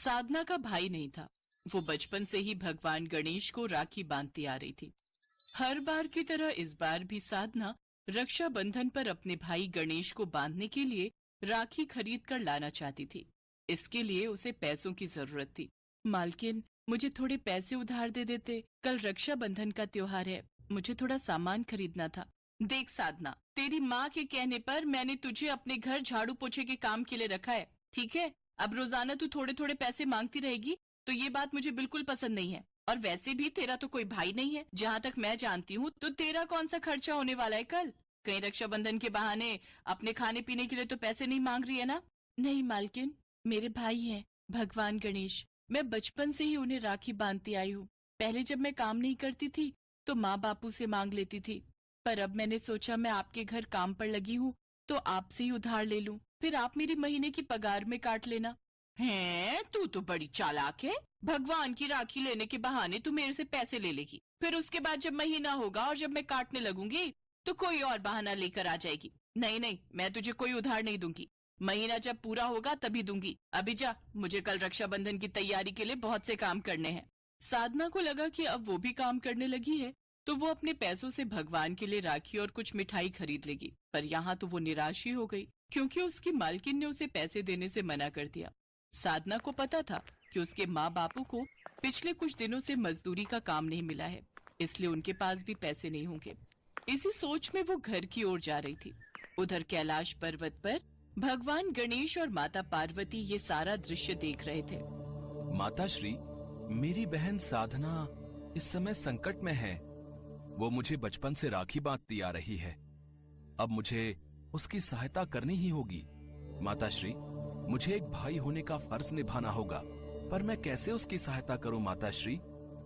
साधना का भाई नहीं था। वो बचपन से ही भगवान गणेश को राखी बांधती आ रही थी। हर बार की तरह इस बार भी साधना रक्षाबंधन पर अपने भाई गणेश को बांधने के लिए राखी खरीद कर लाना चाहती थी। इसके लिए उसे पैसों की जरूरत थी। मालकिन, मुझे थोड़े पैसे उधार दे देते, कल रक्षाबंधन का त्योहार है, मुझे थोड़ा सामान खरीदना था। देख साधना, तेरी माँ के कहने पर मैंने तुझे अपने घर झाड़ू पोछे के काम के लिए रखा है, ठीक है? अब रोजाना तू थोड़े थोड़े पैसे मांगती रहेगी तो ये बात मुझे बिल्कुल पसंद नहीं है। और वैसे भी तेरा तो कोई भाई नहीं है। जहाँ तक मैं जानती हूँ तो तेरा कौन सा खर्चा होने वाला है कल? कहीं रक्षाबंधन के बहाने अपने खाने पीने के लिए तो पैसे नहीं मांग रही है ना? नहीं मालकिन, मेरे भाई हैं भगवान गणेश। मैं बचपन से ही उन्हें राखी बांधती आई हूँ। पहले जब मैं काम नहीं करती थी तो माँ बापू से मांग लेती थी, पर अब मैंने सोचा मैं आपके घर काम पर लगी हूँ तो आपसे ही उधार ले लूं, फिर आप मेरी महीने की पगार में काट लेना। हैं, तू तो बड़ी चालाक है। भगवान की राखी लेने के बहाने तू मेरे से पैसे ले लेगी, फिर उसके बाद जब महीना होगा और जब मैं काटने लगूंगी तो कोई और बहाना लेकर आ जाएगी। नहीं नहीं, मैं तुझे कोई उधार नहीं दूंगी। महीना जब पूरा होगा तभी दूंगी। अभी जा, मुझे कल रक्षाबंधन की तैयारी के लिए बहुत से काम करने हैं। साधना को लगा कि अब वो भी काम करने लगी है तो वो अपने पैसों से भगवान के लिए राखी और कुछ मिठाई खरीद लेगी। पर यहाँ तो वो निराश ही हो गई क्योंकि उसकी मालकिन ने उसे पैसे देने से मना कर दिया। साधना को पता था कि उसके माँ बापू को पिछले कुछ दिनों से मजदूरी का काम नहीं मिला है, इसलिए उनके पास भी पैसे नहीं होंगे। इसी सोच में वो घर की ओर जा रही थी। उधर कैलाश पर्वत पर भगवान गणेश और माता पार्वती ये सारा दृश्य देख रहे थे। माता श्री, मेरी बहन साधना इस समय संकट में है। वो मुझे बचपन से राखी बांधती आ रही है। अब मुझे उसकी सहायता करनी ही होगी। माता श्री, मुझे एक भाई होने का फर्ज निभाना होगा, पर मैं कैसे उसकी सहायता करूं माता श्री?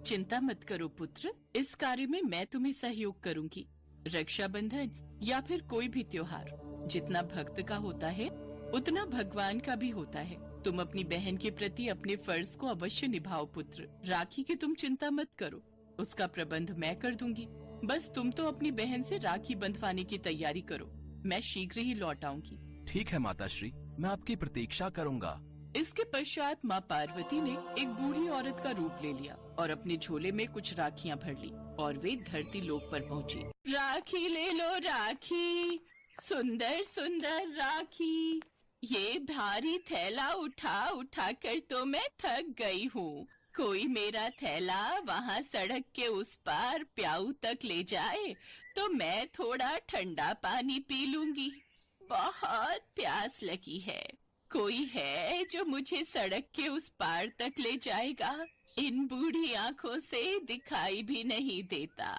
चिंता मत करो पुत्र, इस कार्य में मैं तुम्हें सहयोग करूंगी। रक्षाबंधन या फिर कोई भी त्योहार जितना भक्त का होता है उतना भगवान का भी होता है। तुम अपनी बहन के प्रति अपने फर्ज को अवश्य निभाओ पुत्र। राखी की तुम चिंता मत करो, उसका प्रबंध मैं कर दूंगी। बस तुम तो अपनी बहन से राखी बंधवाने की तैयारी करो, मैं शीघ्र ही लौट आऊंगी। ठीक है माता श्री, मैं आपकी प्रतीक्षा करूंगा। इसके पश्चात माँ पार्वती ने एक बूढ़ी औरत का रूप ले लिया और अपने झोले में कुछ राखियाँ भर ली और वे धरती लोक पर पहुँची। राखी ले लो राखी, सुंदर सुंदर राखी। ये भारी थैला उठा उठा कर तो मैं थक गई हूँ। कोई मेरा थैला वहाँ सड़क के उस पार प्याऊ तक ले जाए तो मैं थोड़ा ठंडा पानी पी लूंगी। बहुत प्यास लगी है। कोई है जो मुझे सड़क के उस पार तक ले जाएगा? इन बूढ़ी आंखों से दिखाई भी नहीं देता।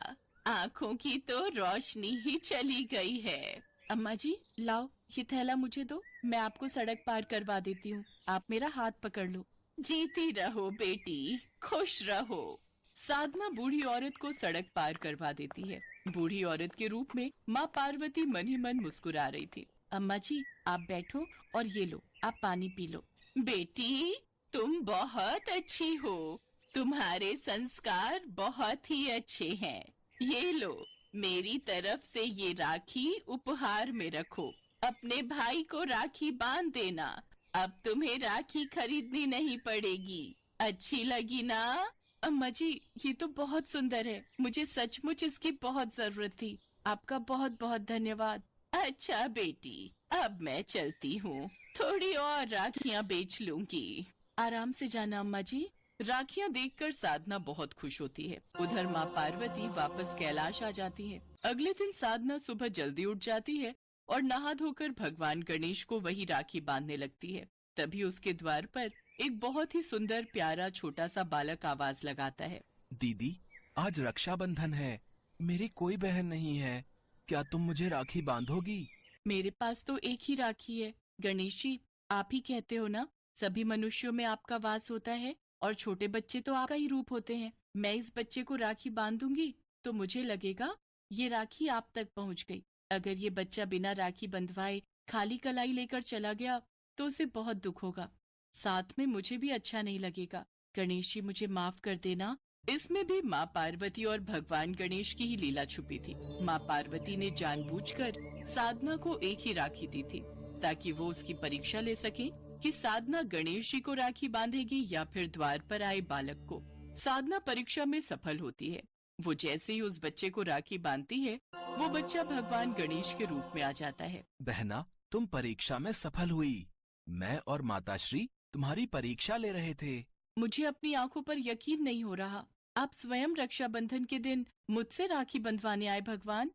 आंखों की तो रोशनी ही चली गई है। अम्मा जी, लाओ ये थैला मुझे दो, मैं आपको सड़क पार करवा देती हूँ। आप मेरा हाथ पकड़ लो। जीती रहो बेटी, खुश रहो। साधना बूढ़ी औरत को सड़क पार करवा देती है। बूढ़ी औरत के रूप में माँ पार्वती मन ही मन मुस्कुरा रही थी। अम्मा जी, आप बैठो और ये लो, आप पानी पी लो। बेटी, तुम बहुत अच्छी हो। तुम्हारे संस्कार बहुत ही अच्छे हैं। ये लो, मेरी तरफ से ये राखी उपहार में रखो। अपने भाई को राखी बांध देना। अब तुम्हें राखी खरीदनी नहीं पड़ेगी। अच्छी लगी ना? अम्मा जी, ये तो बहुत सुंदर है। मुझे सचमुच इसकी बहुत जरूरत थी। आपका बहुत बहुत धन्यवाद। अच्छा बेटी, अब मैं चलती हूँ। थोड़ी और राखियाँ बेच लूंगी। आराम से जाना अम्मा जी। राखियाँ देखकर साधना बहुत खुश होती है। उधर माँ पार्वती वापस कैलाश आ जाती है। अगले दिन साधना सुबह जल्दी उठ जाती है और नहा धोकर भगवान गणेश को वही राखी बांधने लगती है। तभी उसके द्वार पर एक बहुत ही सुंदर प्यारा छोटा सा बालक आवाज लगाता है। दीदी, आज रक्षाबंधन है, मेरी कोई बहन नहीं है, क्या तुम मुझे राखी बांधोगी? मेरे पास तो एक ही राखी है। गणेश जी, आप ही कहते हो ना, सभी मनुष्यों में आपका वास होता है और छोटे बच्चे तो आपका ही रूप होते हैं। मैं इस बच्चे को राखी बांधूंगी तो मुझे लगेगा ये राखी आप तक पहुंच गई। अगर ये बच्चा बिना राखी बंधवाए खाली कलाई लेकर चला गया तो उसे बहुत दुख होगा, साथ में मुझे भी अच्छा नहीं लगेगा। गणेश जी, मुझे माफ कर देना। इसमें भी माँ पार्वती और भगवान गणेश की ही लीला छुपी थी। माँ पार्वती ने जानबूझकर साधना को एक ही राखी दी थी ताकि वो उसकी परीक्षा ले सके कि साधना गणेश जी को राखी बांधेगी या फिर द्वार पर आए बालक को। साधना परीक्षा में सफल होती है। वो जैसे ही उस बच्चे को राखी बांधती है, वो बच्चा भगवान गणेश के रूप में आ जाता है। बहना, तुम परीक्षा में सफल हुई। मैं और माताश्री तुम्हारी परीक्षा ले रहे थे। मुझे अपनी आंखों पर यकीन नहीं हो रहा। आप स्वयं रक्षाबंधन के दिन मुझसे राखी बंधवाने आए भगवान।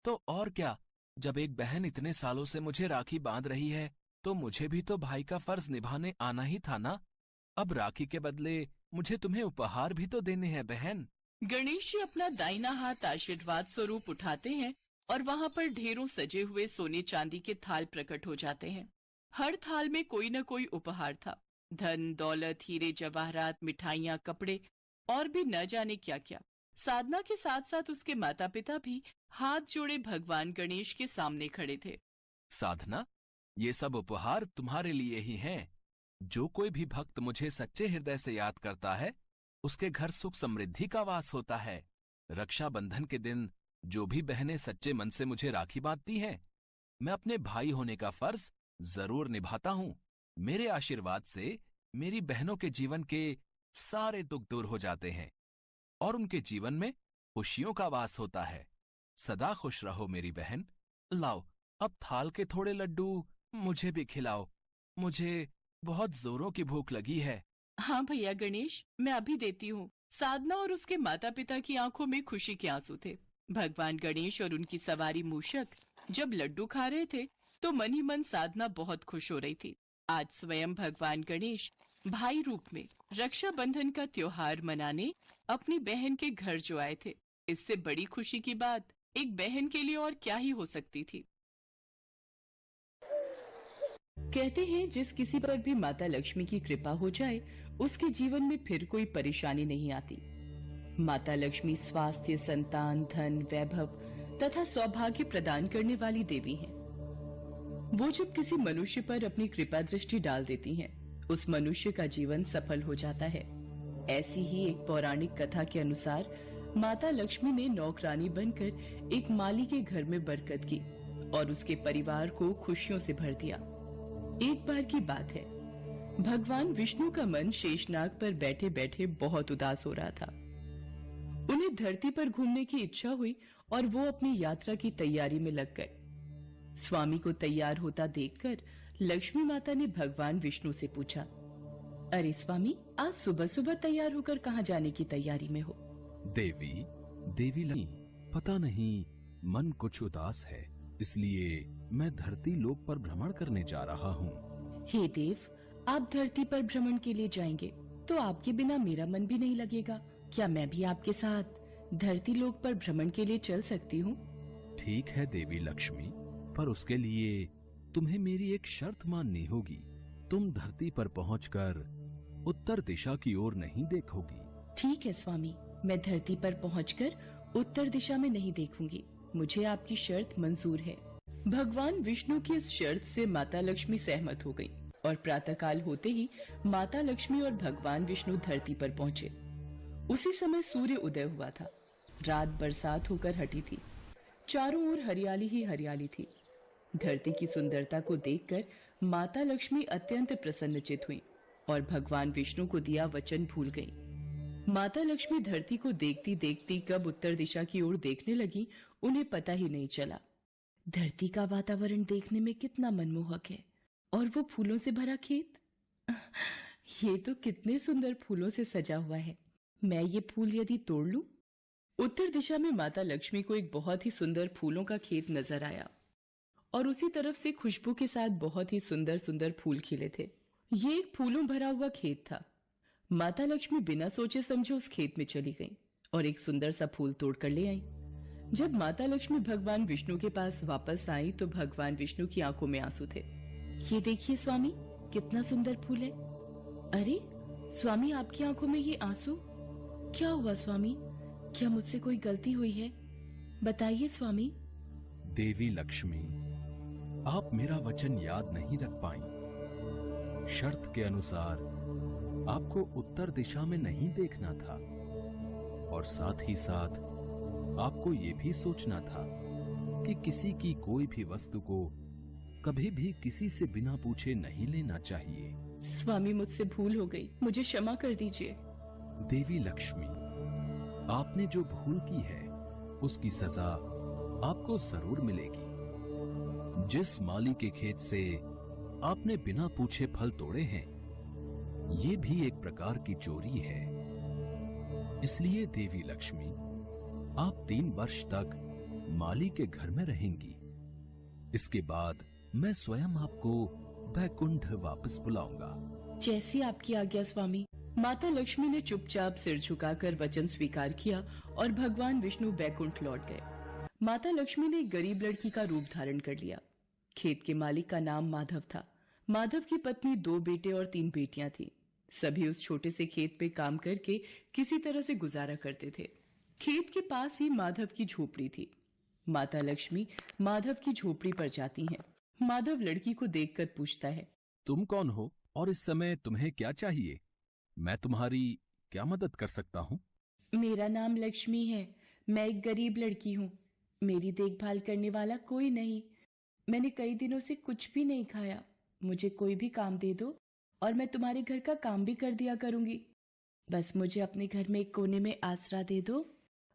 तो और क्या, जब एक बहन इतने सालों से मुझे राखी बांध रही है, तो मुझे भी तो भाई का फर्ज निभाने आना ही था ना। अब राखी के बदले मुझे तुम्हें उपहार भी तो देने हैं बहन। गणेश जी अपना दाहिना हाथ आशीर्वाद स्वरूप उठाते हैं और वहाँ पर ढेरों सजे हुए सोने चांदी के थाल प्रकट हो जाते हैं। हर थाल में कोई न कोई उपहार था। धन, दौलत, हीरे जवाहरात, मिठाइयाँ, कपड़े और भी न जाने क्या क्या। साधना के साथ साथ उसके माता पिता भी हाथ जोड़े भगवान गणेश के सामने खड़े थे। साधना, ये सब उपहार तुम्हारे लिए ही हैं। जो कोई भी भक्त मुझे सच्चे हृदय से याद करता है, उसके घर सुख समृद्धि का वास होता है। रक्षाबंधन के दिन जो भी बहनें सच्चे मन से मुझे राखी बांधती हैं, मैं अपने भाई होने का फर्ज जरूर निभाता हूँ। मेरे आशीर्वाद से मेरी बहनों के जीवन के सारे दुख दूर हो जाते हैं और उनके जीवन में खुशियों का वास होता है। सदा खुश रहो मेरी बहन। लाओ, अब थाल के थोड़े लड्डू मुझे भी खिलाओ। मुझे बहुत जोरों की भूख लगी है। हाँ भैया गणेश, मैं अभी देती हूँ। साधना और उसके माता पिता की आंखों में खुशी के आंसू थे। भगवान गणेश और उनकी सवारी मूषक जब लड्डू खा रहे थे, तो मन ही मन साधना बहुत खुश हो रही थी। आज स्वयं भगवान गणेश भाई रूप में रक्षाबंधन का त्योहार मनाने अपनी बहन के घर जो आए थे। इससे बड़ी खुशी की बात एक बहन के लिए और क्या ही हो सकती थी। कहते हैं जिस किसी पर भी माता लक्ष्मी की कृपा हो जाए, उसके जीवन में फिर कोई परेशानी नहीं आती। माता लक्ष्मी स्वास्थ्य, संतान, धन, वैभव तथा सौभाग्य प्रदान करने वाली देवी हैं। वो जब किसी मनुष्य पर अपनी कृपा दृष्टि डाल देती हैं, उस मनुष्य का जीवन सफल हो जाता है। ऐसी ही एक पौराणिक कथा के अनुसार माता लक्ष्मी ने नौकरानी बनकर एक माली के घर में बरकत की और उसके परिवार को खुशियों से भर दिया। एक बार की बात है, भगवान विष्णु का मन शेषनाग पर बैठे बैठे बहुत उदास हो रहा था। उन्हें धरती पर घूमने की इच्छा हुई और वो अपनी यात्रा की तैयारी में लग गए। स्वामी को तैयार होता देखकर लक्ष्मी माता ने भगवान विष्णु से पूछा, अरे स्वामी, आज सुबह सुबह तैयार होकर कहाँ जाने की तैयारी में हो? देवी लक्ष्मी, पता नहीं मन कुछ उदास है, इसलिए मैं धरती लोक पर भ्रमण करने जा रहा हूँ। हे देव, आप धरती पर भ्रमण के लिए जाएंगे तो आपके बिना मेरा मन भी नहीं लगेगा। क्या मैं भी आपके साथ धरती लोक पर भ्रमण के लिए चल सकती हूँ? ठीक है देवी लक्ष्मी, पर उसके लिए तुम्हें मेरी एक शर्त माननी होगी। तुम धरती पर पहुंचकर उत्तर दिशा की ओर नहीं देखोगी। ठीक है स्वामी, मैं धरती पर पहुंचकर उत्तर दिशा में नहीं देखूंगी। मुझे आपकी शर्त मंजूर है। भगवान विष्णु की इस शर्त से माता लक्ष्मी सहमत हो गई और प्रातःकाल होते ही माता लक्ष्मी और भगवान विष्णु धरती पर पहुंचे। उसी समय सूर्य उदय हुआ था। रात बरसात होकर हटी थी। चारों ओर हरियाली ही हरियाली थी। धरती की सुंदरता को देखकर माता लक्ष्मी अत्यंत प्रसन्नचित हुई और भगवान विष्णु को दिया वचन भूल गई। माता लक्ष्मी धरती को देखती देखती कब उत्तर दिशा की ओर देखने लगी, उन्हें पता ही नहीं चला। धरती का वातावरण देखने में कितना मनमोहक है और वो फूलों से भरा खेत। ये तो कितने सुंदर फूलों से सजा हुआ है। मैं ये फूल यदि तोड़ लूं? उत्तर दिशा में माता लक्ष्मी को एक बहुत ही सुंदर फूलों का खेत नजर आया और उसी तरफ से खुशबू के साथ बहुत ही सुंदर सुंदर फूल खिले थे। ये एक फूलों भरा हुआ खेत था। माता लक्ष्मी बिना सोचे समझे उस खेत में चली गई और एक सुंदर सा फूल तोड़कर ले आई। जब माता लक्ष्मी भगवान विष्णु के पास वापस आई तो भगवान विष्णु की आंखों में आंसू थे। ये देखिए स्वामी, कितना सुंदर फूल है। अरे स्वामी, आपकी आंखों में ये आंसू क्या हुआ? स्वामी, क्या मुझसे कोई गलती हुई है? बताइए स्वामी। देवी लक्ष्मी, आप मेरा वचन याद नहीं रख पाई। शर्त के अनुसार आपको उत्तर दिशा में नहीं देखना था और साथ ही साथ आपको ये भी सोचना था कि किसी की कोई भी वस्तु को कभी भी किसी से बिना पूछे नहीं लेना चाहिए। स्वामी, मुझसे भूल हो गई, मुझे क्षमा कर दीजिए। देवी लक्ष्मी, आपने जो भूल की है उसकी सजा आपको जरूर मिलेगी। जिस माली के खेत से आपने बिना पूछे फल तोड़े हैं, ये भी एक प्रकार की चोरी है। इसलिए देवी लक्ष्मी, आप 3 वर्ष तक माली के घर में रहेंगी। इसके बाद मैं स्वयं आपको बैकुंठ वापस बुलाऊंगा। जैसी आपकी आज्ञा स्वामी। माता लक्ष्मी ने चुपचाप सिर झुकाकर वचन स्वीकार किया और भगवान विष्णु बैकुंठ लौट गए। माता लक्ष्मी ने एक गरीब लड़की का रूप धारण कर लिया। खेत के मालिक का नाम माधव था। माधव की पत्नी 2 बेटे और 3 बेटियां थी। सभी उस छोटे से खेत पे काम करके किसी तरह से गुजारा करते थे। खेत के पास ही माधव की झोपड़ी थी। माता लक्ष्मी माधव की झोपड़ी पर जाती हैं। माधव लड़की को देखकर पूछता है, तुम कौन हो और इस समय तुम्हें क्या चाहिए? मैं तुम्हारी क्या मदद कर सकता हूँ? मेरा नाम लक्ष्मी है। मैं एक गरीब लड़की हूँ। मेरी देखभाल करने वाला कोई नहीं। मैंने कई दिनों से कुछ भी नहीं खाया। मुझे कोई भी काम दे दो और मैं तुम्हारे घर का काम भी कर दिया करूंगी। बस मुझे अपने घर में एक कोने में आसरा दे दो।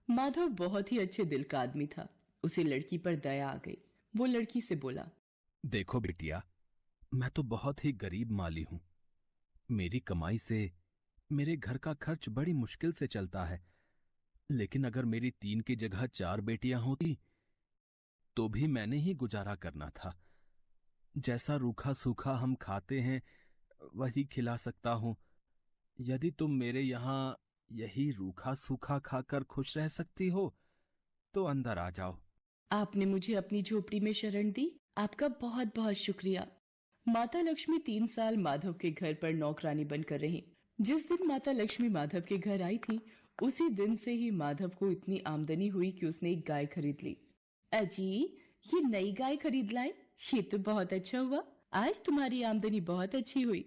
माधव बहुत ही अच्छे दिल का आदमी था। उसे लड़की पर दया आ गई। वो लड़की से बोला, देखो बिटिया, मैं तो बहुत ही गरीब माली हूँ। मेरी कमाई से मेरे घर का खर्च बड़ी मुश्किल से चलता है। लेकिन अगर मेरी 3 की जगह 4 बेटियां होती तो भी मैंने ही गुजारा करना था। जैसा रूखा सूखा हम खाते हैं वही खिला सकता हूँ। यदि तुम मेरे यहाँ यही रूखा सूखा खाकर खुश रह सकती हो तो अंदर आ जाओ। आपने मुझे अपनी झोपड़ी में शरण दी। आपका बहुत बहुत शुक्रिया। माता लक्ष्मी 3 साल माधव के घर पर नौकरानी बनकर रही। जिस दिन माता लक्ष्मी माधव के घर आई थी, उसी दिन से ही माधव को इतनी आमदनी हुई कि उसने एक गाय खरीद ली। अजी, ये नई गाय खरीद लाए, ये तो बहुत अच्छा हुआ। आज तुम्हारी आमदनी बहुत अच्छी हुई।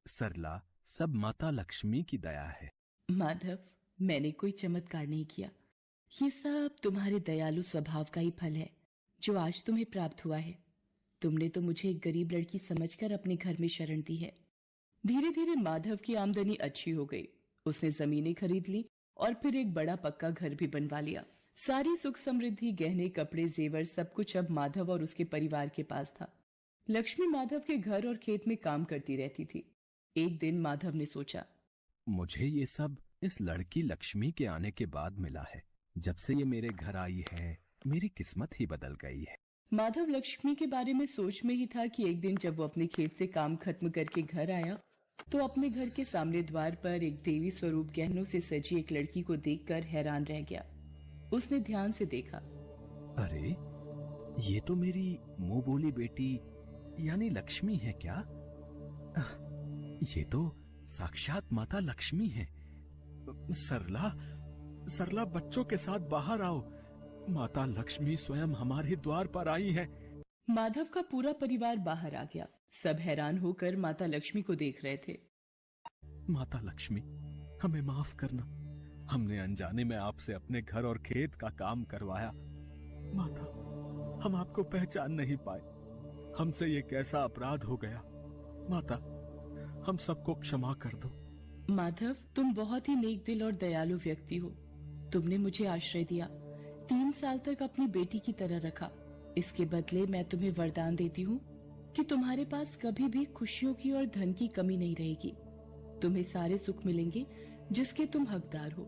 सरला, सब माता लक्ष्मी की दया है। माधव, मैंने कोई चमत्कार नहीं किया। ये सब तुम्हारे दयालु स्वभाव का ही फल है जो आज तुम्हें प्राप्त हुआ है। तुमने तो मुझे एक गरीब लड़की समझकर अपने घर में शरण दी है। धीरे धीरे माधव की आमदनी अच्छी हो गई। उसने जमीनें खरीद ली और फिर एक बड़ा पक्का घर भी बनवा लिया। सारी सुख समृद्धि, गहने, कपड़े, जेवर, सब कुछ अब माधव और उसके परिवार के पास था। लक्ष्मी माधव के घर और खेत में काम करती रहती थी। एक दिन माधव ने सोचा, मुझे ये सब इस लड़की लक्ष्मी के आने के बाद मिला है। जब से ये मेरे घर आई है, मेरी किस्मत ही बदल गई है। माधव लक्ष्मी के बारे में सोच में ही था कि एक दिन जब वो अपने खेत से काम खत्म करके घर आया तो अपने घर के सामने द्वार पर एक देवी स्वरूप गहनों से सजी एक लड़की को देखकर हैरान रह गया। उसने ध्यान से देखा। अरे, ये तो मेरी मुंह बोली बेटी यानी लक्ष्मी है क्या? ये तो साक्षात माता लक्ष्मी है। सरला, सरला, बच्चों के साथ बाहर आओ। माता लक्ष्मी स्वयं हमारे द्वार पर आई है। माधव का पूरा परिवार बाहर आ गया। सब हैरान होकर माता लक्ष्मी को देख रहे थे। माता लक्ष्मी, हमें माफ करना। हमने अनजाने में आपसे अपने घर और खेत का काम करवाया। माता, हम आपको पहचान नहीं पाए। हमसे ये कैसा अपराध हो गया। माता, हम सबको क्षमा कर दो। माधव, तुम बहुत ही नेक दिल और दयालु व्यक्ति हो। तुमने मुझे आश्रय दिया, 3 साल तक अपनी बेटी की तरह रखा। इसके बदले मैं तुम्हें वरदान देती हूँ कि तुम्हारे पास कभी भी खुशियों की और धन की कमी नहीं रहेगी। तुम्हें सारे सुख मिलेंगे जिसके तुम हकदार हो।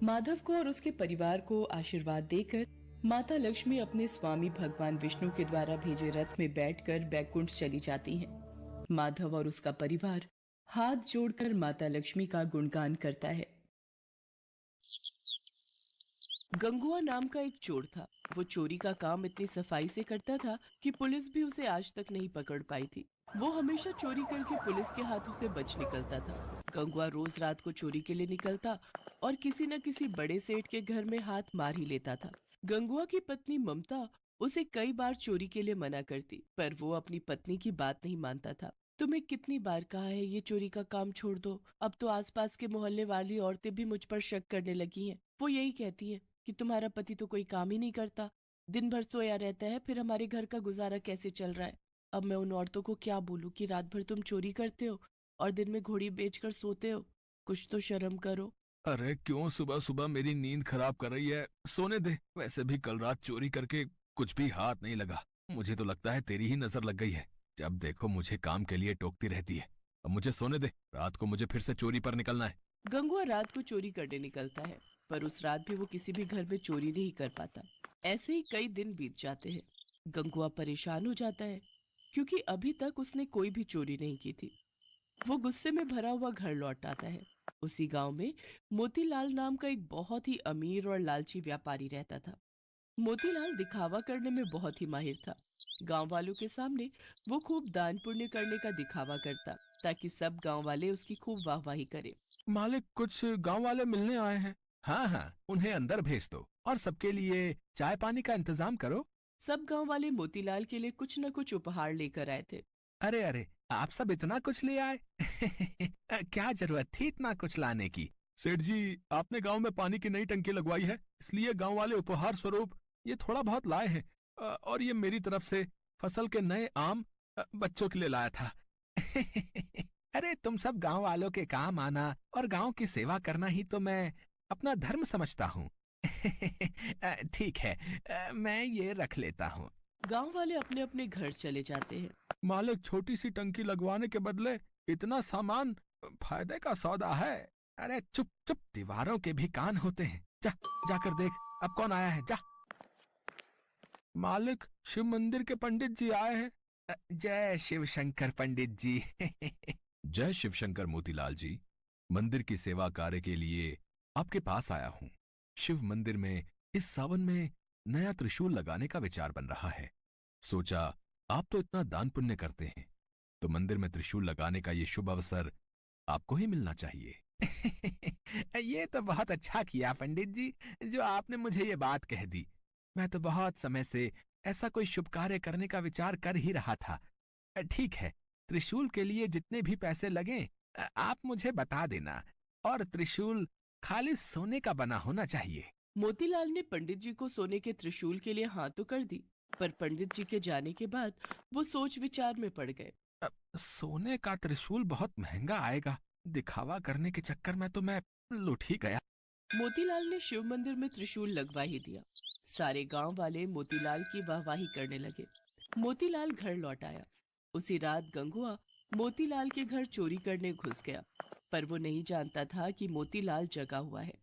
माधव को और उसके परिवार को आशीर्वाद देकर माता लक्ष्मी अपने स्वामी भगवान विष्णु के द्वारा भेजे रथ में बैठकर बैकुंठ चली जाती हैं। माधव और उसका परिवार हाथ जोड़कर माता लक्ष्मी का गुणगान करता है। गंगुआ नाम का एक चोर था। वो चोरी का काम इतनी सफाई से करता था कि पुलिस भी उसे आज तक नहीं पकड़ पाई थी। वो हमेशा चोरी करके पुलिस के हाथों से बच निकलता था। गंगुआ रोज रात को चोरी के लिए निकलता और किसी न किसी बड़े सेठ के घर में हाथ मार ही लेता था। गंगुआ की पत्नी ममता उसे कई बार चोरी के लिए मना करती, पर वो अपनी पत्नी की बात नहीं मानता था। तुम्हें कितनी बार कहा है ये चोरी का काम छोड़ दो। अब तो आसपास के मोहल्ले वाली औरतें भी मुझ पर शक करने लगी हैं। वो यही कहती हैं कि तुम्हारा पति तो कोई काम ही नहीं करता, दिन भर सोया रहता है, फिर हमारे घर का गुजारा कैसे चल रहा है। अब मैं उन औरतों को क्या बोलूं कि रात भर तुम चोरी करते हो और दिन में घोड़ी बेचकर सोते हो। कुछ तो शर्म करो। अरे क्यों सुबह सुबह मेरी नींद खराब कर रही है? सोने दे। वैसे भी कल रात चोरी करके कुछ भी हाथ नहीं लगा। मुझे तो लगता है तेरी ही नजर लग गई है। जब देखो मुझे काम के लिए टोकती रहती है। अब मुझे सोने दे, रात को मुझे फिर से चोरी पर निकलना है। गंगुआ रात को चोरी करने निकलता है, पर उस रात भी वो किसी भी घर में चोरी नहीं कर पाता। ऐसे ही कई दिन बीत जाते हैं। गंगुआ परेशान हो जाता है क्योंकि अभी तक उसने कोई भी चोरी नहीं की थी। वो गुस्से में भरा हुआ घर लौट आता है। उसी गांव में मोतीलाल नाम का एक बहुत ही अमीर और लालची व्यापारी रहता था। मोतीलाल दिखावा करने में बहुत ही माहिर था। गांव वालों के सामने वो खूब दान पुण्य करने का दिखावा करता ताकि सब गांव वाले उसकी खूब वाहवाही करें। मालिक, कुछ गांव वाले मिलने आए हैं। हाँ हाँ, उन्हें अंदर भेज दो और सबके लिए चाय पानी का इंतजाम करो। सब गांव वाले मोतीलाल के लिए कुछ न कुछ उपहार लेकर आए थे। अरे अरे, आप सब इतना कुछ ले आए? क्या जरूरत थी इतना कुछ लाने की? सेठ जी, आपने गांव में पानी की नई टंकी लगवाई है, इसलिए गांव वाले उपहार स्वरूप ये थोड़ा बहुत लाए हैं। और ये मेरी तरफ से फसल के नए आम बच्चों के लिए लाया था। अरे तुम सब गांव वालों के काम आना और गांव की सेवा करना ही तो मैं अपना धर्म समझता हूँ। ठीक है, मैं ये रख लेता हूँ। गांव वाले अपने अपने घर चले जाते हैं। मालिक, छोटी सी टंकी लगवाने के बदले इतना सामान फायदे का सौदा है। अरे चुप चुप, दीवारों के भी कान होते हैं। जा जाकर देख अब कौन आया है, जा। मालिक, शिव मंदिर के पंडित जी आए हैं। जय शिव शंकर पंडित जी। जय शिव शंकर मोतीलाल जी, मंदिर की सेवा कार्य के लिए आपके पास आया हूँ। शिव मंदिर में इस सावन में नया त्रिशूल लगाने का विचार बन रहा है। सोचा आप तो इतना दान पुण्य करते हैं, तो मंदिर में त्रिशूल लगाने का ये शुभ अवसर आपको ही मिलना चाहिए। ये तो बहुत अच्छा किया पंडित जी, जो आपने मुझे ये बात कह दी। मैं तो बहुत समय से ऐसा कोई शुभ कार्य करने का विचार कर ही रहा था। ठीक है, त्रिशूल के लिए जितने भी पैसे लगें आप मुझे बता देना, और त्रिशूल खाली सोने का बना होना चाहिए। मोतीलाल ने पंडित जी को सोने के त्रिशूल के लिए हाँ तो कर दी, पर पंडित जी के जाने के बाद वो सोच विचार में पड़ गए। सोने का त्रिशूल बहुत महंगा आएगा। दिखावा करने के चक्कर में तो मैं लुट ही गया। मोतीलाल ने शिव मंदिर में त्रिशूल लगवा ही दिया। सारे गांव वाले मोतीलाल की वाहवाही करने लगे। मोतीलाल घर लौट आया। उसी रात गंगुआ मोतीलाल के घर चोरी करने घुस गया, पर वो नहीं जानता था कि मोतीलाल जगा हुआ है।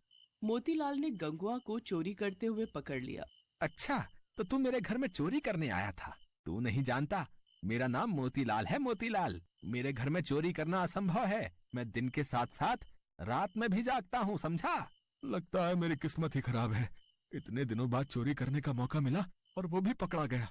मोतीलाल ने गंगुआ को चोरी करते हुए पकड़ लिया। अच्छा, तो तू मेरे घर में चोरी करने आया था? तू नहीं जानता, मेरा नाम मोतीलाल है, मोतीलाल। मेरे घर में चोरी करना असंभव है। मैं दिन के साथ साथ रात में भी जागता हूँ, समझा? लगता है मेरी किस्मत ही खराब है। इतने दिनों बाद चोरी करने का मौका मिला और वो भी पकड़ा गया।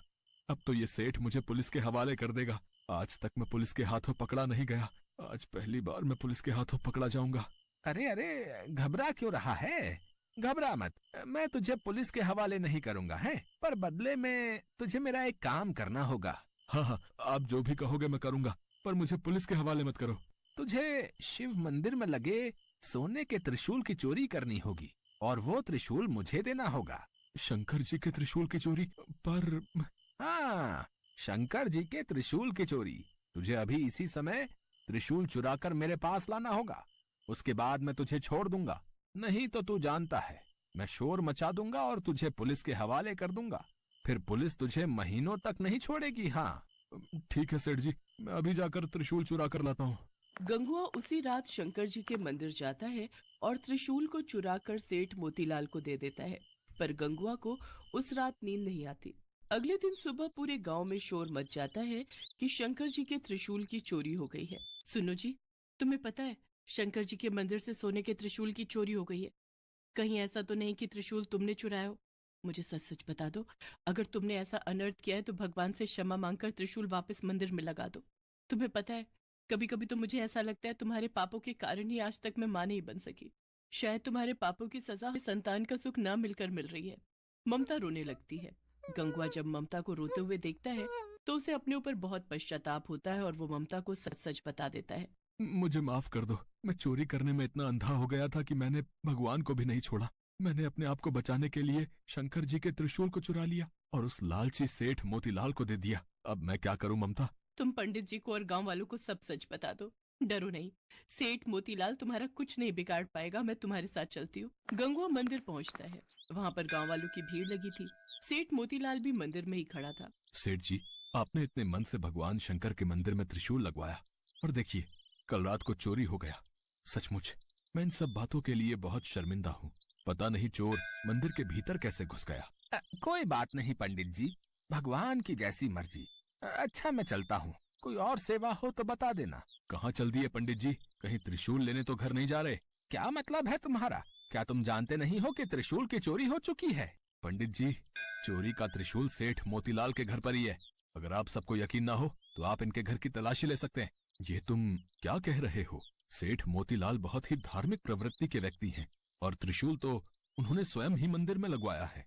अब तो ये सेठ मुझे पुलिस के हवाले कर देगा। आज तक मैं पुलिस के हाथों पकड़ा नहीं गया, आज पहली बार मैं पुलिस के हाथों पकड़ा जाऊंगा। अरे अरे, घबरा क्यों रहा है? घबरा मत, मैं तुझे पुलिस के हवाले नहीं करूंगा, है? पर बदले में तुझे मेरा एक काम करना होगा। हाँ हाँ, आप जो भी कहोगे मैं करूंगा, पर मुझे पुलिस के हवाले मत करो। तुझे शिव मंदिर में लगे सोने के त्रिशूल की चोरी करनी होगी, और वो त्रिशूल मुझे देना होगा। शंकर जी के त्रिशूल की चोरी? पर हाँ, शंकर जी के त्रिशूल की चोरी। तुझे अभी इसी समय त्रिशूल चुराकर मेरे पास लाना होगा। उसके बाद मैं तुझे छोड़ दूंगा, नहीं तो तू जानता है मैं शोर मचा दूंगा और तुझे पुलिस के हवाले कर दूंगा। फिर पुलिस तुझे महीनों तक नहीं छोड़ेगी। हाँ ठीक है सेठ जी, मैं अभी जाकर त्रिशूल चुरा कर लाता हूँ। गंगुआ उसी रात शंकर जी के मंदिर जाता है और त्रिशूल को चुराकर सेठ मोतीलाल को दे देता है, पर गंगुआ को उस रात नींद नहीं आती। अगले दिन सुबह पूरे गांव में शोर मच जाता है कि शंकर जी के त्रिशूल की चोरी हो गई है। सुनो जी, तुम्हें पता है शंकर जी के मंदिर से सोने के त्रिशूल की चोरी हो गई है। कहीं ऐसा तो नहीं कि त्रिशूल तुमने चुराया हो? मुझे सच सच बता दो। अगर तुमने ऐसा अनर्थ किया है तो भगवान से क्षमा मांगकर त्रिशूल वापस मंदिर में लगा दो। तुम्हें पता है, कभी कभी तो मुझे ऐसा लगता है तुम्हारे पापों के कारण ही आज तक मैं मां नहीं बन सकी। शायद तुम्हारे पापों की सजा संतान का सुख न मिलकर मिल रही है। ममता रोने लगती है। गंगुआ जब ममता को रोते हुए देखता है तो उसे अपने ऊपर बहुत पश्चाताप होता है और वो ममता को सच सच बता देता है। मुझे माफ कर दो, मैं चोरी करने में इतना अंधा हो गया था कि मैंने भगवान को भी नहीं छोड़ा। मैंने अपने आप को बचाने के लिए शंकर जी के त्रिशूल को चुरा लिया और उस लालची सेठ मोतीलाल को दे दिया। अब मैं क्या करूं ममता? तुम पंडित जी को और गांव वालों को सब सच बता दो। डरो नहीं, सेठ मोतीलाल तुम्हारा कुछ नहीं बिगाड़ पाएगा। मैं तुम्हारे साथ चलती हूँ। गंगुआ मंदिर पहुंचता है। वहां पर गांव वालों की भीड़ लगी थी। सेठ मोतीलाल भी मंदिर में ही खड़ा था। सेठ जी, आपने इतने मन से भगवान शंकर के मंदिर में त्रिशूल लगवाया और देखिए कल रात को चोरी हो गया। सचमुच मैं इन सब बातों के लिए बहुत शर्मिंदा हूँ। पता नहीं चोर मंदिर के भीतर कैसे घुस गया। कोई बात नहीं पंडित जी, भगवान की जैसी मर्जी। अच्छा मैं चलता हूँ, कोई और सेवा हो तो बता देना। कहाँ चल दिए पंडित जी? कहीं त्रिशूल लेने तो घर नहीं जा रहे? क्या मतलब है तुम्हारा? क्या तुम जानते नहीं हो कि त्रिशूल की चोरी हो चुकी है? पंडित जी, चोरी का त्रिशूल सेठ मोतीलाल के घर पर ही है। अगर आप सबको यकीन ना हो तो आप इनके घर की तलाशी ले सकते हैं। ये तुम क्या कह रहे हो? सेठ मोतीलाल बहुत ही धार्मिक प्रवृत्ति के व्यक्ति हैं और त्रिशूल तो उन्होंने स्वयं ही मंदिर में लगवाया है।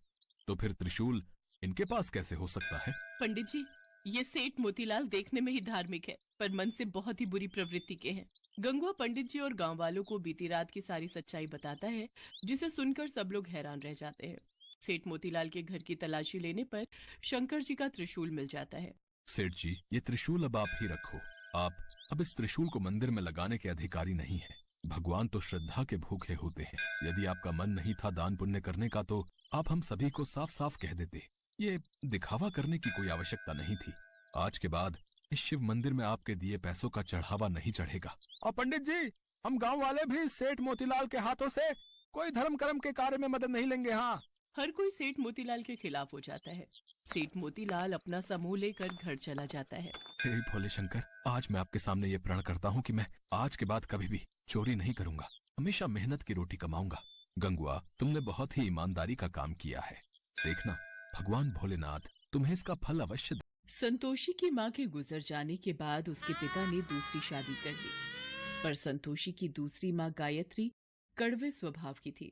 तो फिर त्रिशूल इनके पास कैसे हो सकता है? पंडित जी, ये सेठ मोतीलाल देखने में ही धार्मिक है, पर मन से बहुत ही बुरी प्रवृत्ति के हैं। गंगुआ पंडित जी और गांव वालों को बीती रात की सारी सच्चाई बताता है, जिसे सुनकर सब लोग हैरान रह जाते हैं। सेठ मोतीलाल के घर की तलाशी लेने पर शंकर जी का त्रिशूल मिल जाता है। सेठ जी, ये त्रिशूल अब आप ही रखो। आप अब इस त्रिशूल को मंदिर में लगाने के अधिकारी नहीं है। भगवान तो श्रद्धा के भूखे होते हैं। यदि आपका मन नहीं था दान पुण्य करने का तो आप हम सभी को साफ साफ कह देते। ये दिखावा करने की कोई आवश्यकता नहीं थी। आज के बाद इस शिव मंदिर में आपके दिए पैसों का चढ़ावा नहीं चढ़ेगा। और पंडित जी, हम गांव वाले भी सेठ मोतीलाल के हाथों से कोई धर्म कर्म के कार्य में मदद नहीं लेंगे। हाँ, हर कोई सेठ मोतीलाल के खिलाफ हो जाता है। सेठ मोतीलाल अपना समूह लेकर घर चला जाता है। हे भोले शंकर, आज मैं आपके सामने ये प्रण करता हूँ कि मैं आज के बाद कभी भी चोरी नहीं करूंगा। हमेशा मेहनत की रोटी कमाऊंगा। गंगुआ, तुमने बहुत ही ईमानदारी का काम किया है। देखना, भगवान भोलेनाथ तुम्हें इसका फल अवश्य। संतोषी की मां के गुजर जाने के बाद उसके पिता ने दूसरी शादी कर ली, पर संतोषी की दूसरी मां गायत्री कड़वे स्वभाव की थी।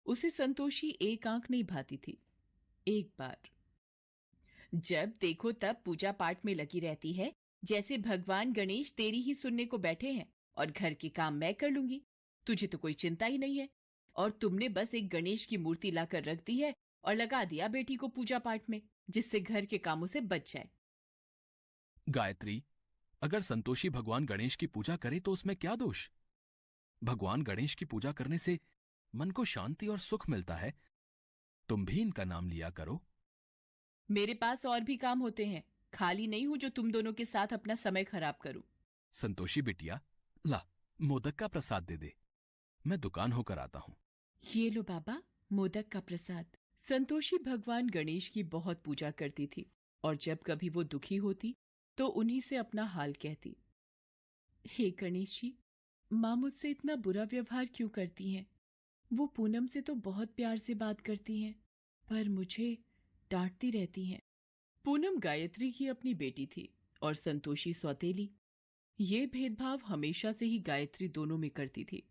उसे संतोषी एक आंख नहीं भाती थी। एक बार जब देखो तब पूजा पाठ में लगी रहती है, जैसे भगवान गणेश तेरी ही सुनने को बैठे हैं और घर के काम मैं कर लूंगी। तुझे तो कोई चिंता ही नहीं है, और तुमने बस एक गणेश की मूर्ति लाकर रख दी है और लगा दिया बेटी को पूजा पाठ में, जिससे घर के कामों से बच जाए। गायत्री, अगर संतोषी भगवान गणेश की पूजा करे तो उसमें क्या दोष? भगवान गणेश की पूजा करने से मन को शांति और सुख मिलता है। तुम भी इनका नाम लिया करो। मेरे पास और भी काम होते हैं, खाली नहीं हूं जो तुम दोनों के साथ अपना समय खराब करूं। संतोषी बिटिया, ला मोदक का प्रसाद दे दे। मैं दुकान होकर आता हूँ। ये लो बाबा, मोदक का प्रसाद। संतोषी भगवान गणेश की बहुत पूजा करती थी और जब कभी वो दुखी होती तो उन्हीं से अपना हाल कहती। हे गणेश जी, माँ मुझसे इतना बुरा व्यवहार क्यों करती हैं? वो पूनम से तो बहुत प्यार से बात करती हैं, पर मुझे डांटती रहती हैं। पूनम गायत्री की अपनी बेटी थी और संतोषी सौतेली। ये भेदभाव हमेशा से ही गायत्री दोनों में करती थी।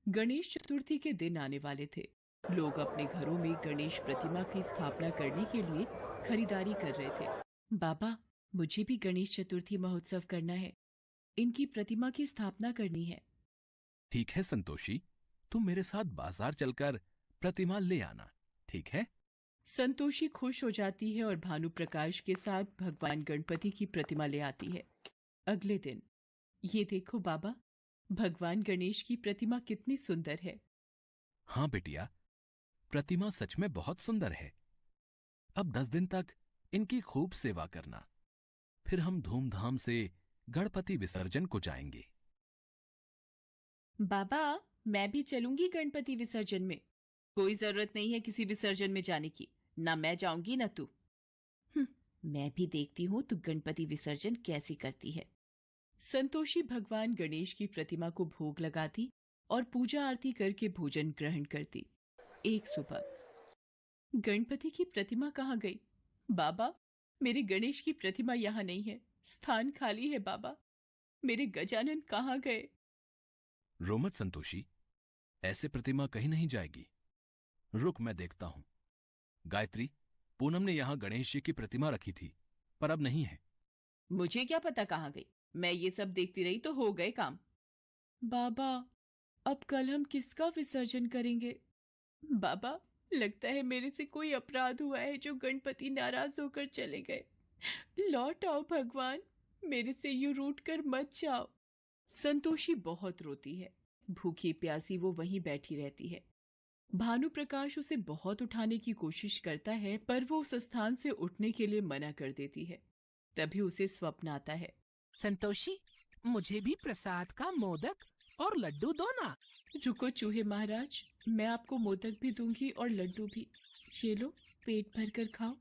गणेश चतुर्थी के दिन आने वाले थे। लोग अपने घरों में गणेश प्रतिमा की स्थापना करने के लिए खरीदारी कर रहे थे। बाबा, मुझे भी गणेश चतुर्थी महोत्सव करना है। इनकी प्रतिमा की स्थापना करनी है। ठीक है संतोषी, तुम मेरे साथ बाजार चलकर प्रतिमा ले आना, ठीक है? संतोषी खुश हो जाती है और भानु प्रकाश के साथ भगवान गणपति की प्रतिमा ले आती है। अगले दिन, ये देखो बाबा, भगवान गणेश की प्रतिमा कितनी सुंदर है। हाँ बेटिया, प्रतिमा सच में बहुत सुंदर है। अब 10 दिन तक इनकी खूब सेवा करना, फिर हम धूमधाम से गणपति विसर्जन को जाएंगे। बाबा, मैं भी चलूंगी गणपति विसर्जन में। कोई जरूरत नहीं है किसी विसर्जन में जाने की, ना मैं जाऊंगी ना तू। मैं भी देखती हूँ तू गणपति विसर्जन कैसी करती है। संतोषी भगवान गणेश की प्रतिमा को भोग लगाती और पूजा आरती करके भोजन ग्रहण करती। एक सुबह, गणपति की प्रतिमा कहाँ गई? बाबा, मेरे गणेश की प्रतिमा यहाँ नहीं है, स्थान खाली है। बाबा, मेरे गजानन कहाँ गए? रो मत संतोषी, ऐसे प्रतिमा कहीं नहीं जाएगी। रुक, मैं देखता हूं। गायत्री, पूनम ने यहां गणेश जी की प्रतिमा रखी थी, पर अब नहीं है। मुझे क्या पता कहाँ गई, मैं ये सब देखती रही तो हो गए काम। बाबा, अब कल हम किसका विसर्जन करेंगे? बाबा, लगता है मेरे से कोई अपराध हुआ है जो गणपति नाराज होकर चले गए। लौट आओ भगवान, मेरे से यूं रूठ कर मत जाओ। संतोषी बहुत रोती है। भूखी प्यासी वो वहीं बैठी रहती है। भानु प्रकाश उसे बहुत उठाने की कोशिश करता है, पर वो उस स्थान से उठने के लिए मना कर देती है। तभी उसे स्वप्न आता है। संतोषी, मुझे भी प्रसाद का मोदक और लड्डू दो ना। रुको चूहे महाराज, मैं आपको मोदक भी दूंगी और लड्डू भी। ये लो, पेट भर कर खाओ।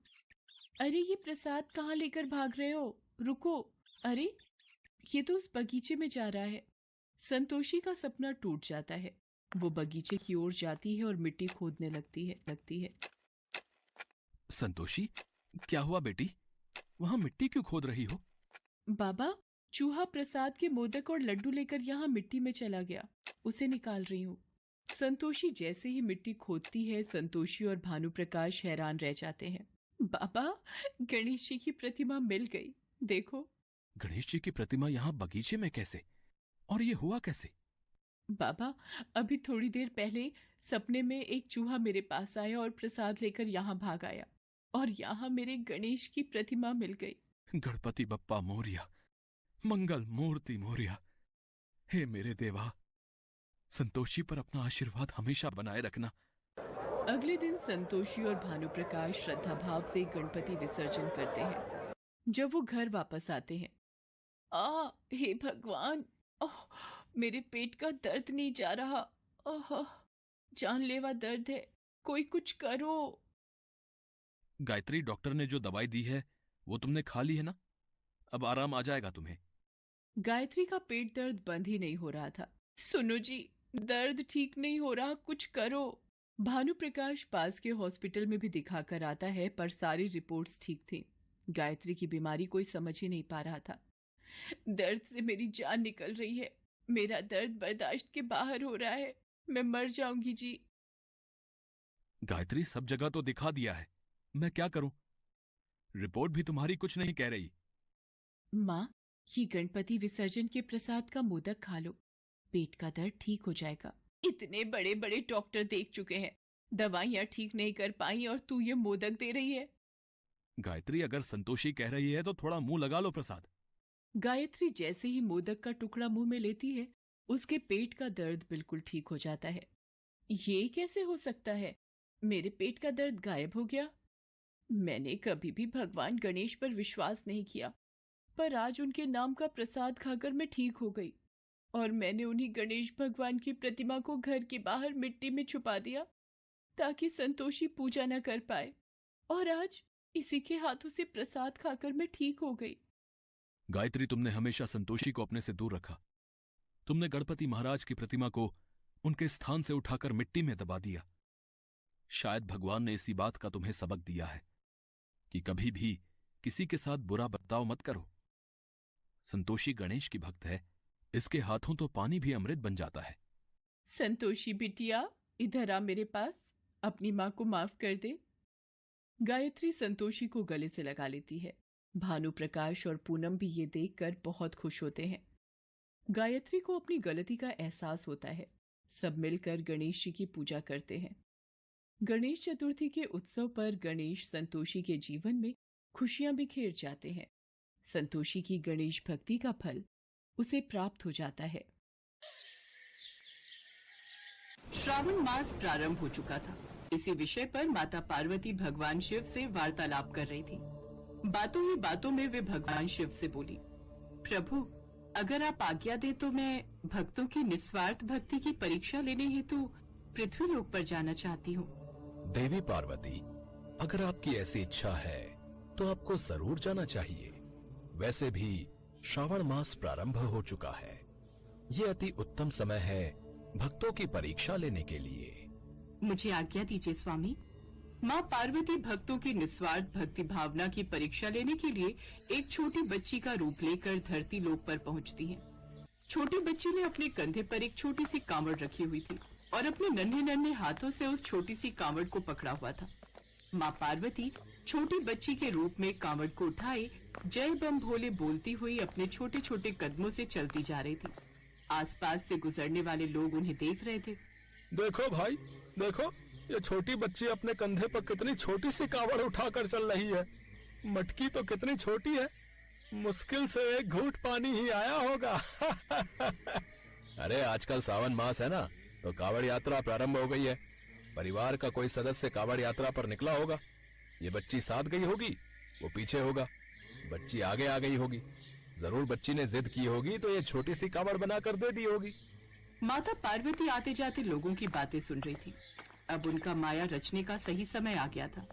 अरे ये प्रसाद कहाँ लेकर भाग रहे हो? रुको। अरे ये तो उस बगीचे में जा रहा है। संतोषी का सपना टूट जाता है। वो बगीचे की ओर जाती है और मिट्टी खोदने लगती है। संतोषी, क्या हुआ बेटी? वहां मिट्टी क्यों खोद रही हो? बाबा, चूहा प्रसाद के मोदक और लड्डू लेकर यहाँ मिट्टी में चला गया, उसे निकाल रही हूँ। संतोषी जैसे ही मिट्टी खोदती है, संतोषी और भानु प्रकाश हैरान रह जाते हैं। बाबा, गणेश जी की प्रतिमा मिल गई, देखो। गणेश जी की प्रतिमा यहाँ बगीचे में कैसे? और ये हुआ कैसे? बाबा, अभी थोड़ी देर पहले सपने में एक चूहा मेरे पास आया और प्रसाद लेकर यहाँ भाग आया, और यहाँ मेरे गणेश की प्रतिमा मिल गई। गणपति बप्पा मोरिया, मंगल मूर्ति मोरिया। हे मेरे देवा, संतोषी पर अपना आशीर्वाद हमेशा बनाए रखना। अगले दिन संतोषी और भानु प्रकाश श्रद्धा भाव से गणपति विसर्जन करते हैं। जब वो घर वापस आते हैं, हे भगवान, मेरे पेट का दर्द नहीं जा रहा। जानलेवा दर्द है, कोई कुछ करो। गायत्री, डॉक्टर ने जो दवाई दी है वो तुमने खा ली है ना? अब आराम आ जाएगा तुम्हें। गायत्री का पेट दर्द बंद ही नहीं हो रहा था। सुनो जी, दर्द ठीक नहीं हो रहा, कुछ करो। भानु प्रकाश पास के हॉस्पिटल में भी दिखा कर आता है, पर सारी रिपोर्ट्स ठीक थी। गायत्री की बीमारी कोई समझ ही नहीं पा रहा था। दर्द से मेरी जान निकल रही है, मेरा दर्द बर्दाश्त के बाहर हो रहा है, मैं मर जाऊंगी जी। गायत्री, सब जगह तो दिखा दिया है, मैं क्या करूं? रिपोर्ट भी तुम्हारी कुछ नहीं कह रही। माँ, ये गणपति विसर्जन के प्रसाद का मोदक खा लो, पेट का दर्द ठीक हो जाएगा। इतने बड़े बड़े डॉक्टर देख चुके हैं, दवाइयाँ ठीक नहीं कर पाई और तू ये मोदक दे रही है। गायत्री, अगर संतोषी कह रही है तो थोड़ा मुंह लगा लो प्रसाद। गायत्री जैसे ही मोदक का टुकड़ा मुंह में लेती है, उसके पेट का दर्द बिल्कुल ठीक हो जाता है। ये कैसे हो सकता है? मेरे पेट का दर्द गायब हो गया। मैंने कभी भी भगवान गणेश पर विश्वास नहीं किया, पर आज उनके नाम का प्रसाद खाकर मैं ठीक हो गई, और मैंने उन्हीं गणेश भगवान की प्रतिमा को घर के बाहर मिट्टी में छुपा दिया ताकि संतोषी पूजा न कर पाए, और आज इसी के हाथों से प्रसाद खाकर मैं ठीक हो गई। गायत्री, तुमने हमेशा संतोषी को अपने से दूर रखा। तुमने गणपति महाराज की प्रतिमा को उनके स्थान से उठाकर मिट्टी में दबा दिया। शायद भगवान ने इसी बात का तुम्हें सबक दिया है कि कभी भी किसी के साथ बुरा बर्ताव मत करो। संतोषी गणेश की भक्त है, इसके हाथों तो पानी भी अमृत बन जाता है। संतोषी बिटिया, इधर आ मेरे पास, अपनी माँ को माफ कर दे। गायत्री संतोषी को गले से लगा लेती है। भानु प्रकाश और पूनम भी ये देखकर बहुत खुश होते हैं। गायत्री को अपनी गलती का एहसास होता है। सब मिलकर गणेश जी की पूजा करते हैं। गणेश चतुर्थी के उत्सव पर गणेश संतोषी के जीवन में खुशियां बिखेर जाते हैं। संतोषी की गणेश भक्ति का फल उसे प्राप्त हो जाता है। श्रावण मास प्रारंभ हो चुका था। इसी विषय पर माता पार्वती भगवान शिव से वार्तालाप कर रही थी। बातों ही बातों में वे भगवान शिव से बोली, प्रभु, अगर आप आज्ञा दे तो मैं भक्तों की निस्वार्थ भक्ति की परीक्षा लेने हेतु पृथ्वी लोक पर जाना चाहती हूँ। देवी पार्वती, अगर आपकी ऐसी इच्छा है तो आपको जरूर जाना चाहिए। वैसे भी श्रावण मास प्रारंभ हो चुका है। ये अति उत्तम समय है भक्तों की परीक्षा लेने के लिए। मुझे आज्ञा दीजिए स्वामी। माँ पार्वती भक्तों की निस्वार्थ भक्ति भावना की परीक्षा लेने के लिए एक छोटी बच्ची का रूप लेकर धरती लोक पर पहुँचती है। छोटी बच्ची ने अपने कंधे पर एक छोटी सी कांवड़ रखी हुई थी और अपने नन्हे नन्हे हाथों से उस छोटी सी कांवड़ को पकड़ा हुआ था। माँ पार्वती छोटी बच्ची के रूप में कांवड़ को उठाए जय बम भोले बोलती हुई अपने छोटे छोटे कदमों से चलती जा रही थी। आसपास से गुजरने वाले लोग उन्हें देख रहे थे। देखो भाई, देखो, ये छोटी बच्ची अपने कंधे पर कितनी छोटी सी कावड़ उठाकर चल रही है। मटकी तो कितनी छोटी है, मुश्किल से एक घूंट पानी ही आया होगा। अरे आजकल सावन मास है ना, तो कावड़ यात्रा प्रारंभ हो गई है। परिवार का कोई सदस्य कावड़ यात्रा पर निकला होगा। ये बच्ची साथ गई होगी, वो पीछे होगा, बच्ची आगे आ गई होगी। जरूर बच्ची ने जिद की होगी तो ये छोटी सी कावड़ बनाकर दे दी होगी। माता पार्वती आते जाते लोगों की बातें सुन रही थी। अब उनका माया रचने का सही समय आ गया था।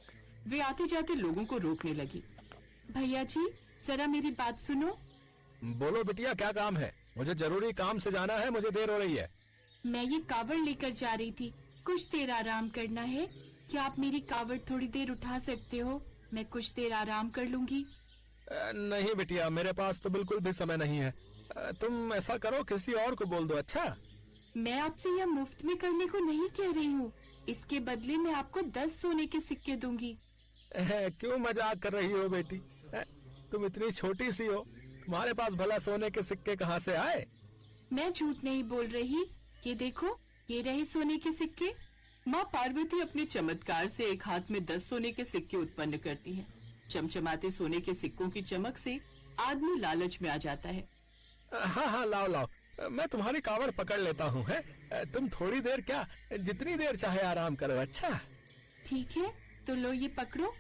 वे आते जाते लोगों को रोकने लगी। भैया जी, जरा मेरी बात सुनो। बोलो बिटिया, क्या काम है? मुझे जरूरी काम से जाना है, मुझे देर हो रही है। मैं ये कावड़ लेकर जा रही थी, कुछ देर आराम करना है। क्या आप मेरी कावड़ थोड़ी देर उठा सकते हो? मैं कुछ देर आराम कर लूंगी। नहीं बिटिया, मेरे पास तो बिल्कुल भी समय नहीं है। तुम ऐसा करो, किसी और को बोल दो। अच्छा, मैं आपसे यह मुफ्त में करने को नहीं कह रही हूँ। इसके बदले मैं आपको 10 सोने के सिक्के दूंगी। क्यों मजाक कर रही हो बेटी? तुम इतनी छोटी सी हो, तुम्हारे पास भला सोने के सिक्के कहाँ से आए? मैं झूठ नहीं बोल रही। ये देखो, ये रहे सोने के सिक्के। माँ पार्वती अपने चमत्कार से एक हाथ में 10 सोने के सिक्के उत्पन्न करती है। चमचमाते सोने के सिक्कों की चमक से आदमी लालच में आ जाता है। हाँ हाँ, लाओ लाओ, मैं तुम्हारी कावड़ पकड़ लेता हूँ। है तुम थोड़ी देर क्या, जितनी देर चाहे आराम करो। अच्छा ठीक है, तो लो ये पकड़ो।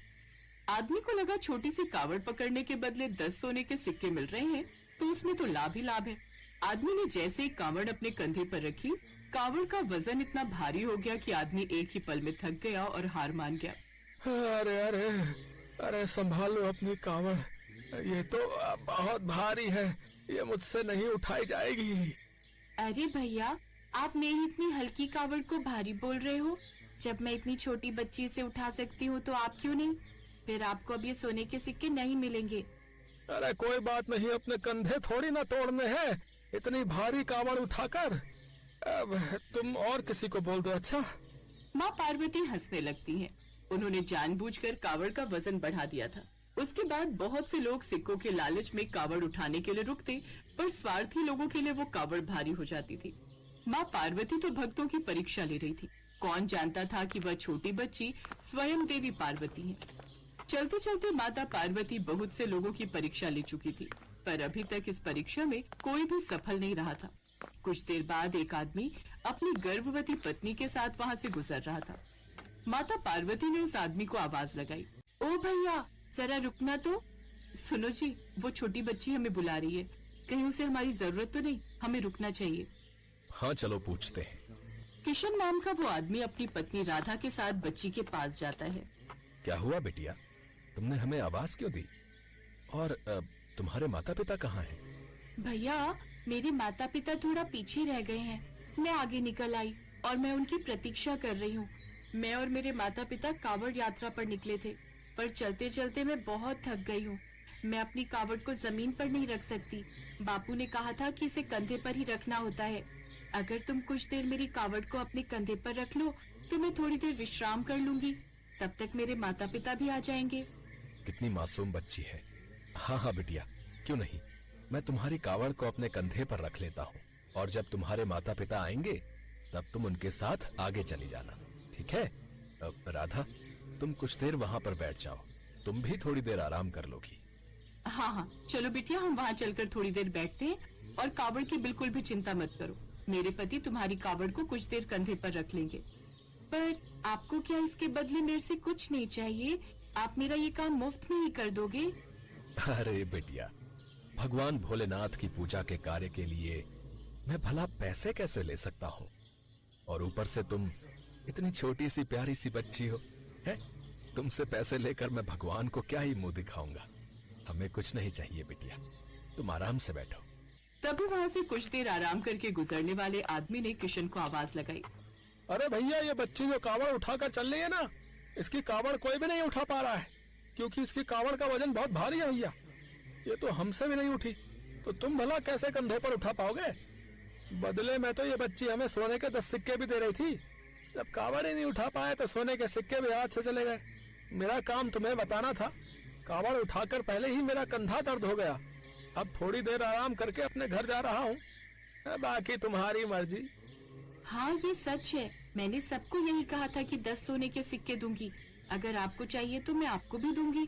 आदमी को लगा छोटी सी कावड़ पकड़ने के बदले 10 सोने के सिक्के मिल रहे हैं, तो उसमें तो लाभ ही लाभ है। आदमी ने जैसे ही कावड़ अपने कंधे पर रखी, कावड़ का वजन इतना भारी हो गया कि आदमी एक ही पल में थक गया और हार मान गया। अरे अरे अरे, संभालो अपनी कावड़, ये तो बहुत भारी है, ये मुझसे नहीं उठाई जाएगी। अरे भैया, आप मेरी इतनी हल्की कावड़ को भारी बोल रहे हो? जब मैं इतनी छोटी बच्ची से उठा सकती हूँ तो आप क्यों नहीं? फिर आपको अब ये सोने के सिक्के नहीं मिलेंगे। अरे कोई बात नहीं, अपने कंधे थोड़ी ना तोड़ने हैं इतनी भारी कावड़ उठाकर। अब तुम और किसी को बोल दो। अच्छा। माँ पार्वती हंसने लगती हैं। उन्होंने जानबूझकर कावड़ का वजन बढ़ा दिया था। उसके बाद बहुत से लोग सिक्कों के लालच में कावड़ उठाने के लिए रुकते, पर स्वार्थी लोगों के लिए वो कावड़ भारी हो जाती थी। माँ पार्वती तो भक्तों की परीक्षा ले रही थी। कौन जानता था कि वह छोटी बच्ची स्वयं देवी पार्वती है। चलते चलते माता पार्वती बहुत से लोगों की परीक्षा ले चुकी थी, पर अभी तक इस परीक्षा में कोई भी सफल नहीं रहा था। कुछ देर बाद एक आदमी अपनी गर्भवती पत्नी के साथ वहाँ से गुजर रहा था। माता पार्वती ने उस आदमी को आवाज लगाई, ओ भैया, जरा रुकना तो। सुनो जी, वो छोटी बच्ची हमें बुला रही है, कहीं उसे हमारी जरूरत तो नहीं? हमें रुकना चाहिए। हाँ चलो पूछते हैं। किशन नाम का वो आदमी अपनी पत्नी राधा के साथ बच्ची के पास जाता है। क्या हुआ बेटिया, तुमने हमें आवाज क्यों दी? और तुम्हारे माता पिता कहाँ हैं? भैया, मेरे माता पिता थोड़ा पीछे रह गए हैं। मैं आगे निकल आई और मैं उनकी प्रतीक्षा कर रही हूँ। मैं और मेरे माता पिता कावड़ यात्रा पर निकले थे, पर चलते चलते मैं बहुत थक गई हूँ। मैं अपनी कावड़ को जमीन पर नहीं रख सकती। बापू ने कहा था कि इसे कंधे पर ही रखना होता है। अगर तुम कुछ देर मेरी कावड़ को अपने कंधे पर रख लो तो मैं थोड़ी देर विश्राम कर लूंगी। तब तक मेरे माता पिता भी आ जाएंगे। कितनी मासूम बच्ची है। हाँ हाँ बिटिया, क्यों नहीं, मैं तुम्हारी कावड़ को अपने कंधे पर रख लेता हूँ, और जब तुम्हारे माता पिता आएंगे तब तुम उनके साथ आगे चली जाना, ठीक है? अब राधा, तुम कुछ देर वहाँ पर बैठ जाओ, तुम भी थोड़ी देर आराम कर लोगी। हाँ हाँ, चलो बिटिया, हम वहाँ चलकर थोड़ी देर बैठते हैं। और कावड़ की बिल्कुल भी चिंता मत करो, मेरे पति तुम्हारी कावड़ को कुछ देर कंधे पर रख लेंगे। पर आपको क्या इसके बदले मेरे से कुछ नहीं चाहिए? आप मेरा ये काम मुफ्त में ही कर दोगे? अरे बेटिया, भगवान भोलेनाथ की पूजा के कार्य के लिए मैं भला पैसे कैसे ले सकता हूँ? और ऊपर से तुम इतनी छोटी सी प्यारी सी बच्ची हो, है? तुमसे पैसे लेकर मैं भगवान को क्या ही मुंह दिखाऊंगा? हमें कुछ नहीं चाहिए बिटिया, तुम आराम से बैठो। तभी वहाँ से कुछ देर आराम करके गुजरने वाले आदमी ने किशन को आवाज लगाई, अरे भैया, ये बच्ची जो कावड़ उठाकर चल रही है ना, इसकी कावड़ कोई भी नहीं उठा पा रहा है, क्योंकि इसकी कावड़ का वजन बहुत भारी है भैया। ये तो हमसे भी नहीं उठी, तो तुम भला कैसे कंधों पर उठा पाओगे? बदले में तो ये बच्ची हमें सोने के 10 सिक्के भी दे रही थी। जब कावड़ ही नहीं उठा पाए तो सोने के सिक्के भी हाथ से चले गए। मेरा काम तुम्हें बताना था, कावड़ उठाकर पहले ही मेरा कंधा दर्द हो गया। अब थोड़ी देर आराम करके अपने घर जा रहा हूँ, बाकी तुम्हारी मर्जी। हाँ ये सच है, मैंने सबको यही कहा था कि 10 सोने के सिक्के दूंगी। अगर आपको चाहिए तो मैं आपको भी दूंगी।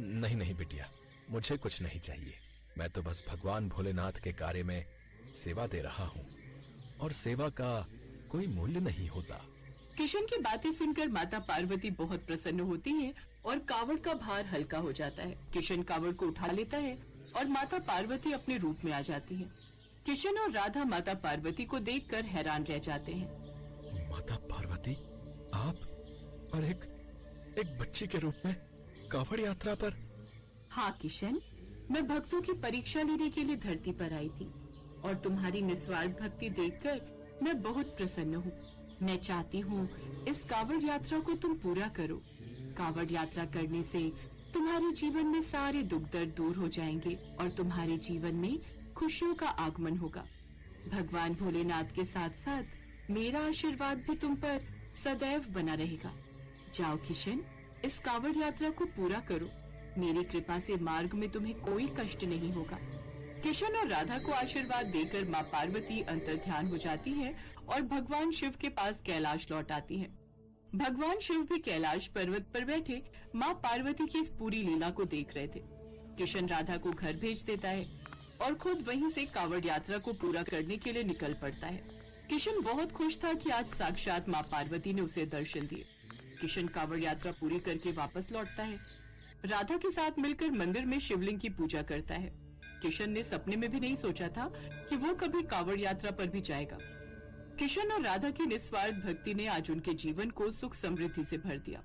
नहीं नहीं बिटिया, मुझे कुछ नहीं चाहिए। मैं तो बस भगवान भोलेनाथ के कार्य में सेवा दे रहा हूँ, और सेवा का कोई मूल्य नहीं होता। किशन की बातें सुनकर माता पार्वती बहुत प्रसन्न होती हैं और कावड़ का भार हल्का हो जाता है। किशन कावड़ को उठा लेता है और माता पार्वती अपने रूप में आ जाती है। किशन और राधा माता पार्वती को देखकर हैरान रह जाते हैं। माता पार्वती, आप और एक बच्ची के रूप में कावड़ यात्रा पर? हाँ किशन, मैं भक्तों की परीक्षा लेने के लिए धरती पर आई थी और तुम्हारी निस्वार्थ भक्ति देखकर मैं बहुत प्रसन्न हूँ। मैं चाहती हूँ इस कावड़ यात्रा को तुम पूरा करो। कावड़ यात्रा करने से तुम्हारे जीवन में सारे दुख दर्द दूर हो जाएंगे और तुम्हारे जीवन में खुशियों का आगमन होगा। भगवान भोलेनाथ के साथ साथ मेरा आशीर्वाद भी तुम पर सदैव बना रहेगा। जाओ किशन, इस कावड़ यात्रा को पूरा करो। मेरी कृपा से मार्ग में तुम्हें कोई कष्ट नहीं होगा। किशन और राधा को आशीर्वाद देकर माँ पार्वती अंतर्ध्यान हो जाती है और भगवान शिव के पास कैलाश लौट आती हैं। भगवान शिव भी कैलाश पर्वत पर बैठे माँ पार्वती की इस पूरी लीला को देख रहे थे। किशन राधा को घर भेज देता है और खुद वहीं से कावड़ यात्रा को पूरा करने के लिए निकल पड़ता है। किशन बहुत खुश था कि आज साक्षात माँ पार्वती ने उसे दर्शन दिए। किशन कावड़ यात्रा पूरी करके वापस लौटता है। राधा के साथ मिलकर मंदिर में शिवलिंग की पूजा करता है। किशन ने सपने में भी नहीं सोचा था कि वो कभी कावड़ यात्रा पर भी जाएगा। किशन और राधा की निस्वार्थ भक्ति ने आज उनके जीवन को सुख समृद्धि से भर दिया।